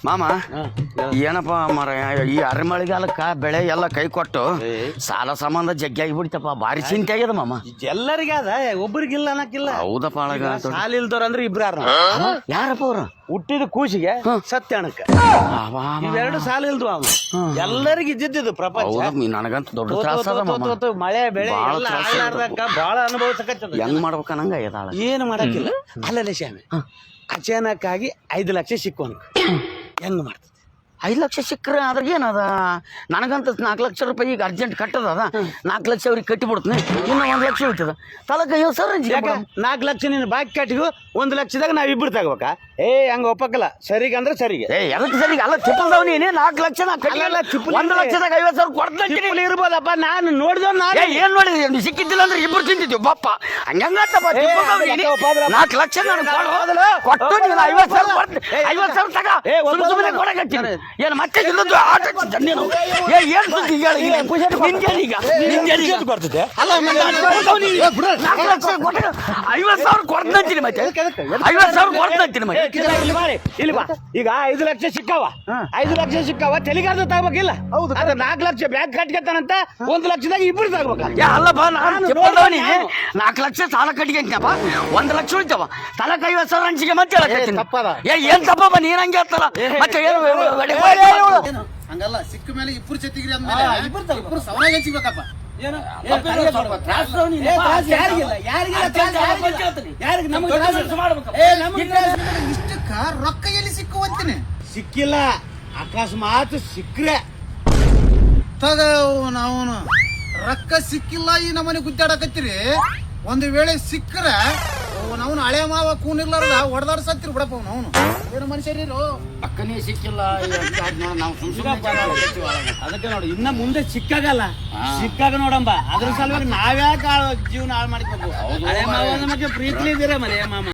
ಮಾಮ ಏನಪ್ಪ ಮರ ಈ ಅರಮಳಿಗಾಲಕ್ಕ ಬೆಳೆ ಎಲ್ಲ ಕೈ ಕೊಟ್ಟು ಸಾಲ ಸಂಬಂಧ ಜಗ್ಗಿ ಬಿಡ್ತಪ್ಪ ಭಾರಿ ಚಿಂತೆ ಆಗ್ಯದ ಮಾಮ. ಎಲ್ಲರಿಗೆ ಅದ ಒಬ್ಬರಿಗಿಲ್ಲ ಅನ್ನಕ್ಕಿಲ್ಲ. ಹೌದಪ್ಪ ಅಳಗ ಸಾಲ ಇಲ್ದವ್ರ ಅಂದ್ರೆ ಇಬ್ರು ಯಾರಪ್ಪ ಅವ್ರು ಹುಟ್ಟಿದ ಕೂಸಿಗೆ ಸತ್ಯಾಣಕ್ಕ ಇವೆರಡು ಸಾಲ ಇಲ್ದು ಅವ ಎಲ್ಲರಿಗೂ ಇದ್ದಿದ್ದು ಪ್ರಪಂಚ. ನನಗಂತೂ ದೊಡ್ಡ ತ್ರಾಸ ಅದ ಮಾಮ. ಮಳೆ ಬೆಳೆ ಬಾಳ ಅನುಭವಿಸಕತ್ತ ಹೆಂಗ್ ಮಾಡ್ಬೇಕನ್ನಂಗ ಆಗ್ಯದ. ಏನು ಮಾಡಕ್ಕಿಲ್ಲ. ಅಲ್ಲಲ್ಲೇ ಶ್ಯಾಮೆ ಅಚಾನಕ್ ಆಗಿ 5 ಲಕ್ಷ ಸಿಕ್ಕೋನ್ ಹೆಂಗ್ ಮಾಡ್ತದೆ? 5 ಲಕ್ಷ ಸಿಕ್ಕರೆ ಅದ್ರಾಗ ಏನದ? ನನಗಂತ 4 ಲಕ್ಷ ರೂಪಾಯಿ ಈಗ ಅರ್ಜೆಂಟ್ ಕಟ್ಟದ 4 ಲಕ್ಷ ಅವ್ರಿಗೆ ಕಟ್ಟಿಬಿಡ್ತೀನಿ. ಇನ್ನು 1 ಲಕ್ಷ ಉಳಿತದ ತಲಕ 4 ಲಕ್ಷ ನೀನು ಬಾಕಿ ಕಟ್ಟಿಗೂ 1 ಲಕ್ಷದಾಗ ನಾವಿಬ್ರು ತಗೋಬೇಕಾ? ಹಂಗ ಒಪ್ಪಕ್ಕಲ್ಲ. ಸರಿಗೆ ಅಂದ್ರೆ ಸರಿಗೆ. ಎದಕ್ಕೆ ಸರಿಗೆ ಅಲ್ಲ ತಿಪ್ಪಲ್ದವ್ ನೀನೇ 4 ಲಕ್ಷ 1 ಲಕ್ಷದಾಗ 50,000 ಕೊಡ್ತೀನಿ ಇರ್ಬೋದಪ್ಪ. ನಾನು ನೋಡಿದ ಏನ್ ನೋಡಿದ್ರಿ ಸಿಕ್ಕಿದ್ದಿಲ್ಲ ಅಂದ್ರೆ ಇಬ್ರು ತಿಂತಿದ್ವಿ ಬಪ್ಪ. ಹಂಗಂಗತ್ತಪ್ಪ 4 ಲಕ್ಷ ಕೊಟ್ಟು 50,000 ತಗ ಸುಮ್ಮನೆ ಕೊಡಕತ್ತೀನಿ. ಏನು ಮತ್ತೆ ಆಟ ನೀನು ಏನ್ ಸುದ್ದಿ ಬರ್ತದೆ? 4 ಲಕ್ಷ ಕೊಟ್ಟು 50,000 ಕೊಡ್ತೀನಿ ಮತ್ತೆ 50,000 ಕೊಡ್ತೀನಿ ಮತ್ತೆ. ಇಲ್ಲಿ ಬಾ. ಈಗ 5 ಲಕ್ಷ ಸಿಕ್ಕಾವ 5 ಲಕ್ಷ ಸಿಕ್ಕಾವ ತೆಲಿಗಾರ್ದ ತಗೋಬೇಕಿಲ್ಲ. ಹೌದು. ಅದ್ರ 4 ಲಕ್ಷ ಬ್ಯಾಂಕ್ ಕಟ್ಕತ್ತಾನಂತ 1 ಲಕ್ಷದಾಗ ಇಬ್ರು ತಗೋಬೇಕ. ಅಲ್ಲಪ್ಪ ನಾನು 4 ಲಕ್ಷ ಸಾಲ ಕಟ್ಕೊಂತೀನಪ್ಪ 1 ಲಕ್ಷ ಉಳಿತವ ತಲಕ 50,000 ಹಂಚಿಗೆ ಮತ್ತೆ ಏನ್ ತಪ್ಪಪ್ಪ ನೀನ್ ಹಂಗೆ ಹೇಳ್ತಾರ ಮತ್ತೆ ಹಂಗಲ್ಲ. ಸಿಕ್ಕ ಮೇಲೆ ಇಬ್ರು ಜೊತೆಗಿರಿ ಅಂದ್ಮೇಲೆ ಇಬ್ರು ಸವನಾಗ ಹಂಚಿಬೇಕಪ್ಪ. ಇಷ್ಟಕ್ಕ ರೊಕ್ಕ ಎಲ್ಲಿ ಸಿಕ್ಕುವಂತೀನಿ ಸಿಕ್ಕಿಲ್ಲ. ಅಕಸ್ಮಾತ್ ಸಿಕ್ಕ್ರೆ ತಗ ನಾವು ರೊಕ್ಕ ಸಿಕ್ಕಿಲ್ಲ ಈ ನಮ್ಮನೆ ಗುದ್ದಾಡಕತ್ತೀರಿ. ಒಂದು ವೇಳೆ ಸಿಕ್ಕರೆ ನಾವು ಹಳೆ ಮಾವ ಕೂನಿರ್ಲಾರ್ದ ಹೊಡೆದಾಡ್ಸತ್ತೀರಿ ಬಿಡಪ್ಪ. ಅವನು ಏನು ಮನುಷ್ಯರು ಅಕ್ಕನೇ ಸಿಕ್ಕಿಲ್ಲ ಅದಕ್ಕೆ ನೋಡಿ ಇನ್ನ ಮುಂದೆ ಸಿಕ್ಕಾಗಲ್ಲ. ಸಿಕ್ಕಾಗ ನೋಡಂಬ ಅದ್ರ ಸಲುವಾಗಿ ನಾವ್ಯಾಕೆ ಜೀವನ ಹಾಳು ಮಾಡ್ಕೋಬೇಕು. ಹಳೆ ಮಾವ ನಮಗೆ ಪ್ರೀತಿ ಇದ್ದೀರ ಮನೆ ಮಾಮ.